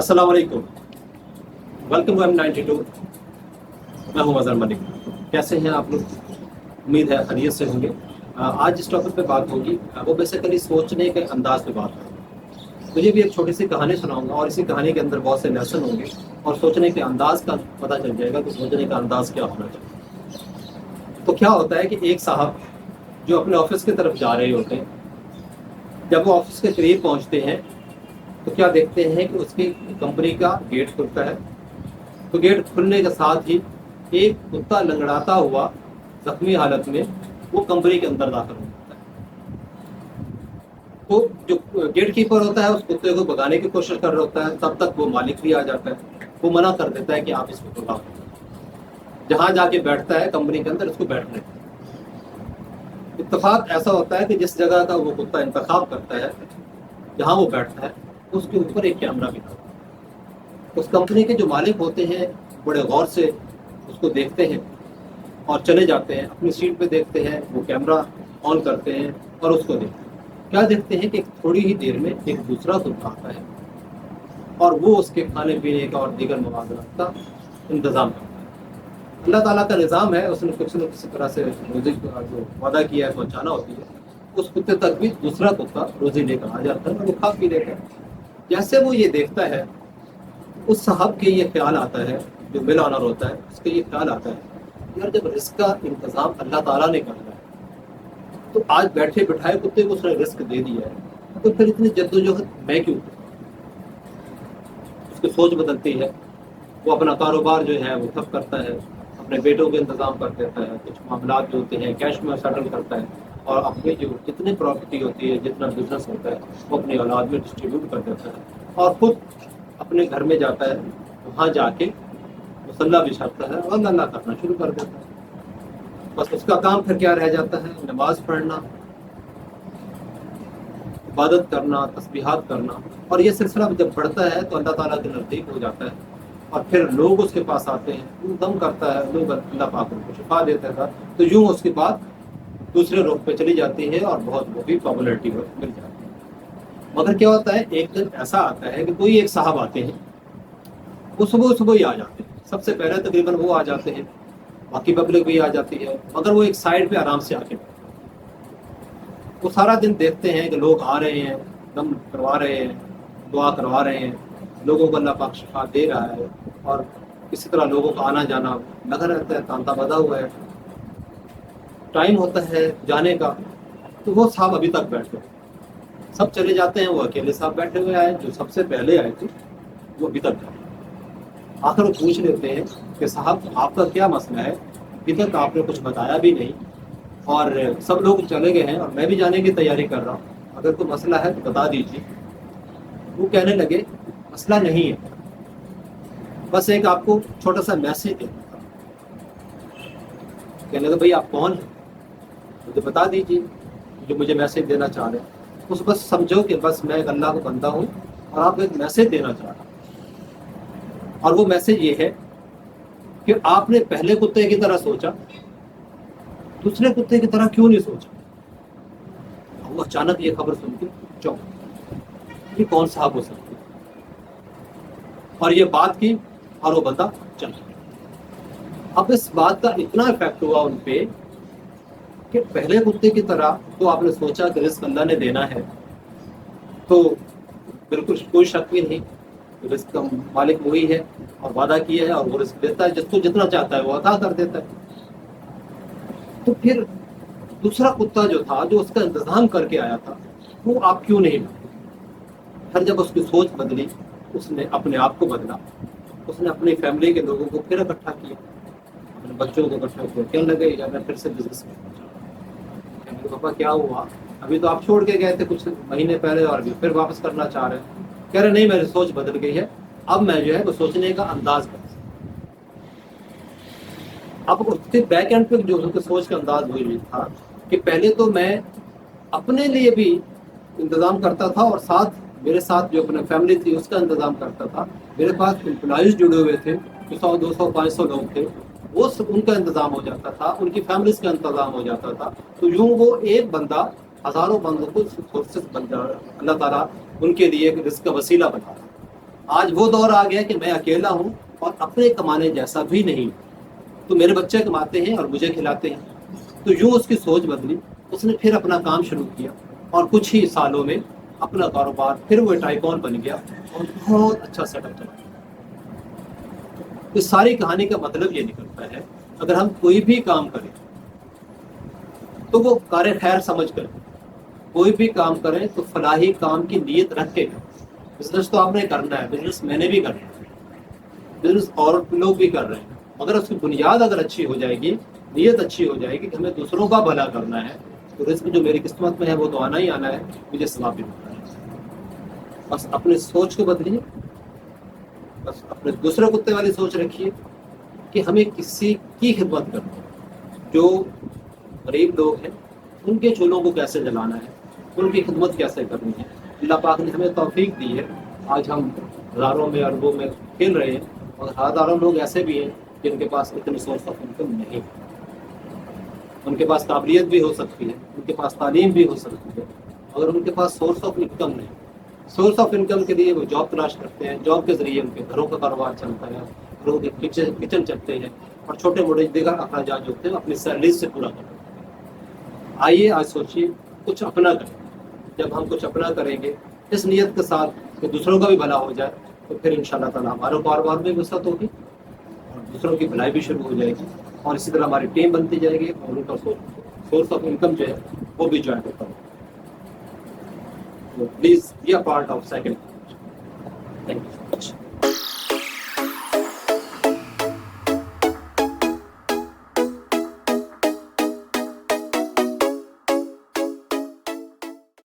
अस्सलाम वालेकुम, welcome to M92। मैं हूं अजहर मलिक। कैसे हैं आप लोग? उम्मीद है खैरियत से होंगे। आज जिस टॉपिक पे बात होगी वो बेसिकली सोचने के अंदाज पे बात होगी। मुझे भी एक छोटी सी कहानी सुनाऊंगा और इसी कहानी के अंदर बहुत से लेसन होंगे और सोचने के अंदाज का पता चल जाएगा कि सोचने का अंदाज क्या होना चाहिए। तो क्या होता है कि एक साहब जो अपने ऑफिस की तरफ जा रहे होते हैं, जब वो ऑफिस के करीब पहुंचते हैं तो क्या देखते हैं कि उसकी कंपनी का गेट खुलता है। तो गेट खुलने के साथ ही एक कुत्ता लंगड़ाता हुआ जख्मी हालत में वो कंपनी के अंदर दाखिल हो जाता है। तो जो गेट कीपर होता है उस कुत्ते को भगाने की कोशिश कर रहा होता है, तब तक वो मालिक भी आ जाता है। वो मना कर देता है कि आप इसको भगाओ। जहाँ जाके बैठता है कंपनी के अंदर उसको बैठने देता है। इत्तेफाक ऐसा होता है कि जिस जगह का वो कुत्ता इंतखाब करता है, जहाँ वो बैठता है, उसके ऊपर एक कैमरा भी था। उस कंपनी के जो मालिक होते हैं बड़े गौर से उसको देखते हैं और चले जाते हैं अपनी सीट पे, देखते हैं वो कैमरा ऑन करते हैं और उसको देखते हैं। क्या देखते हैं कि थोड़ी ही देर में एक दूसरा कुत्ता आता है और वो उसके खाने पीने का और दीगर मवाद का इंतज़ाम करता है। अल्लाह ताला का निज़ाम है, उसने कुछ न किसी तरह से रोज़ी जो वादा किया है पहुँचाना होती है। उस कुत्ते तक भी दूसरा कुत्ता रोज़ी लेकर आ जाता है और वो खा पी लेता है। जैसे वो ये देखता है, उस साहब के ये ख्याल आता है, जो मिल ऑनर होता है उसके ये ख्याल आता है, यार जब रिस्क का इंतज़ाम अल्लाह ताला ने करना है तो आज बैठे बिठाए कुत्ते को उसने रिस्क दे दिया है, तो फिर इतनी जद्दोजहद मैं क्यों करूं? उसकी सोच बदलती है। वो अपना कारोबार जो है वो ठप करता है, अपने बेटों के इंतज़ाम कर देता है, कुछ मामला जो होते हैं कैश में सेटल करता है और अपनी जो जितनी प्रॉपर्टी होती है, जितना बिजनेस होता है, वो अपनी औलाद में डिस्ट्रीब्यूट कर देता है और खुद अपने घर में जाता है, वहाँ जाके मुसल्ला बिछाता है और अल्लाह करना शुरू कर देता है। बस उसका काम फिर क्या रह जाता है? नमाज पढ़ना, इबादत करना, तस्बीहात करना। और ये सिलसिला जब बढ़ता है तो अल्लाह ताला के नज़दीक हो जाता है और फिर लोग उसके पास आते हैं, वो दम करता है, लोग अल्लाह पाक उनको शिफा देता था। तो यूँ उसके बाद दूसरे रुख पे चली जाती है और बहुत भी पॉपुलरिटी मिल जाती है। मगर क्या होता है, एक दिन ऐसा आता है कि कोई एक साहब आते हैं, वो सुबह सुबह ही आ जाते हैं। सबसे पहले तकरीबन वो आ जाते हैं, बाकी पब्लिक भी आ जाती है, मगर वो एक साइड पे आराम से आके वो सारा दिन देखते हैं कि लोग आ रहे हैं, दम करवा रहे हैं, दुआ करवा रहे हैं, लोगों को अल्लाह पाक शिफा दे रहा है और इसी तरह लोगों का आना जाना लगा रहता है, तांता बंधा हुआ है। टाइम होता है जाने का तो वो साहब अभी तक बैठे, सब चले जाते हैं, वो अकेले साहब बैठे हुए आए, जो सबसे पहले आए थे वो अभी तक बैठे। आखिर वो पूछ लेते हैं कि साहब आपका क्या मसला है, अभी तक आपने कुछ बताया भी नहीं और सब लोग चले गए हैं और मैं भी जाने की तैयारी कर रहा हूँ, अगर कोई मसला है तो बता दीजिए। वो कहने लगे मसला नहीं है, बस एक आपको छोटा सा मैसेज देना था। कहने लगे भाई आप कौन हैं, मुझे बता दीजिए जो मुझे मैसेज देना चाह रहे हैं। उस बस समझो कि बस मैं एक अल्लाह को बंदा हूँ और आपको एक मैसेज देना चाह रहा हूँ। और वो मैसेज ये है कि आपने पहले कुत्ते की तरह सोचा, दूसरे कुत्ते की तरह क्यों नहीं सोचा। वो अचानक ये खबर सुन के चौंक, ये कौन साहब हो सकते, और ये बात की और वो बंदा चल गया। अब इस बात का इतना इफेक्ट हुआ उन पे कि पहले कुत्ते की तरह तो आपने सोचा कि रिस्क अल्लाह ने देना है, तो बिल्कुल कोई शक भी नहीं, रिस्क का मालिक वही है और वादा किया है और वो रिस्क देता है, जिसको जितना चाहता है वो अता कर देता है। तो फिर दूसरा कुत्ता जो था, जो उसका इंतजाम करके आया था, वो आप क्यों नहीं बदले। फिर जब उसकी सोच बदली, उसने अपने आप को बदला, उसने अपनी फैमिली के लोगों को फिर इकट्ठा किया, अपने बच्चों को इकट्ठा किया। कहने लगे या मैं फिर से बिजनेस में पहुंचा। पापा क्या हुआ, अभी तो आप छोड़ के गए थे कुछ महीने पहले और अभी फिर वापस करना चाह रहे हैं। कह रहे नहीं, मेरी सोच बदल गई है, अब मैं जो है वो सोचने का अंदाज कर। अब उसके बैक एंड पे जो उनके सोच का अंदाज वही था कि पहले तो मैं अपने लिए भी इंतजाम करता था और साथ मेरे साथ जो अपनी फैमिली थी उसका इंतजाम करता था। मेरे पास एम्प्लॉइज जुड़े हुए थे, 100, 200, 500 लोग थे, वो उनका इंतजाम हो जाता था, उनकी फैमिलीज का इंतजाम हो जाता था। तो यूँ वो एक बंदा हज़ारों बंदों को सोर्सेस बन जा, अल्लाह ताला उनके लिए एक रिस्क का वसीला बना। آج وہ دور آ گیا کہ میں اکیلا ہوں اور اپنے کمانے جیسا بھی نہیں، تو میرے بچے کماتے ہیں اور مجھے کھلاتے ہیں۔ تو یوں اس کی سوچ بدلی، اس نے پھر اپنا کام شروع کیا اور کچھ ہی سالوں میں اپنا کاروبار پھر وہ ٹائکون بن گیا اور بہت اچھا سیٹ اپ چلا۔ اس ساری کہانی کا مطلب یہ نکلتا ہے اگر ہم کوئی بھی کام کریں تو وہ کار خیر سمجھ کر، کوئی بھی کام کریں تو فلاحی کام کی نیت رکھ کے کریں۔ بزنس تو آپ نے کرنا ہے، بزنس میں نے بھی کرنا ہے، بزنس اور لوگ بھی کر رہے ہیں، مگر اس کی بنیاد اگر اچھی ہو جائے گی، نیت اچھی ہو جائے گی کہ ہمیں دوسروں کا بھلا کرنا ہے، تو رزق جو میری قسمت میں ہے وہ تو آنا ہی آنا ہے، مجھے ثواب بھی ملنا ہے۔ بس اپنی سوچ کو بدلیے، بس اپنے دوسرے کتے والی سوچ رکھیے کہ ہمیں کسی کی خدمت کرنی ہے، جو غریب لوگ ہیں ان کے چولہوں کو کیسے جلانا ہے، ان کی خدمت کیسے کرنی ہے۔ اللہ پاک نے ہمیں توفیق دی ہے، آج ہم ہزاروں میں اربوں میں کھیل رہے ہیں، اور ہزاروں لوگ ایسے بھی ہیں جن کے پاس اتنی سورس آف انکم نہیں، ان کے پاس قابلیت بھی ہو سکتی ہے، ان کے پاس تعلیم بھی ہو سکتی ہے، مگر ان کے پاس سورس آف انکم نہیں۔ سورس آف انکم کے لیے وہ جاب تلاش کرتے ہیں، جاب کے ذریعے ان کے گھروں کا کاروبار چلتا ہے، گھروں کے کچن چلتے ہیں، اور چھوٹے موٹے دیگر اخراجات جو ہوتے ہیں اپنی سیلریز سے پورا کرتے ہیں۔ آئیے آج سوچیے کچھ اپنا کریں۔ جب ہم کچھ اپنا کریں گے اس نیت کے ساتھ کہ دوسروں کا بھی بھلا ہو جائے، تو پھر انشاءاللہ تعالیٰ ہمارے کاروبار میں وسعت ہوگی اور دوسروں کی بھلائی بھی شروع ہو جائے گی، اور اسی طرح ہماری ٹیم بنتی جائے گی اور ان کا سورس آف انکم جو ہے وہ بھی جوائن ہوتا ہے۔ Please be a part of second. Thank you so much.